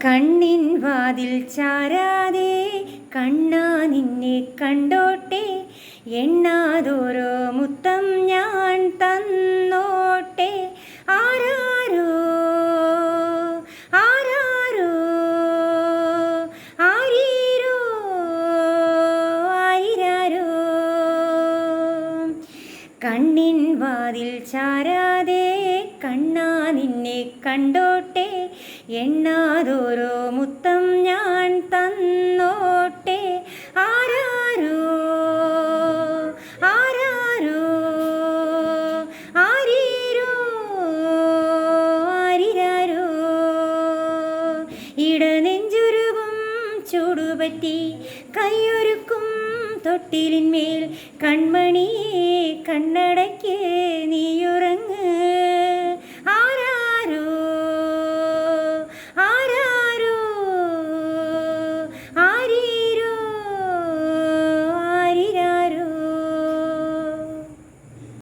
കണ്ണിൻ വാതിൽ ചാരാതെ കണ്ണാ നിന്നെ കണ്ടോട്ടെ, എണ്ണാതോരോ മുത്തം ഞാൻ തന്നോട്ടെ. ആരാരോ ആരാരോ ആരീരോ ആയിരാരോ. കണ്ണിൻ വാതിൽ ചാരാതെ കണ്ണാ നിന്നെ കണ്ടോട്ടെ, എണ്ണാതോരോ മുത്തം ഞാൻ തന്നോട്ടെ. ആരാരോ ആരാരോ ആരീരോ ആരിരാരോ. ഇടനെഞ്ചുരുകും ചൂടുപറ്റി കൈയൊരുക്കും തൊട്ടിലിന്മേൽ കൺമണിയെ കണ്ണടയ്ക്ക് നീയുറങ്ങ്.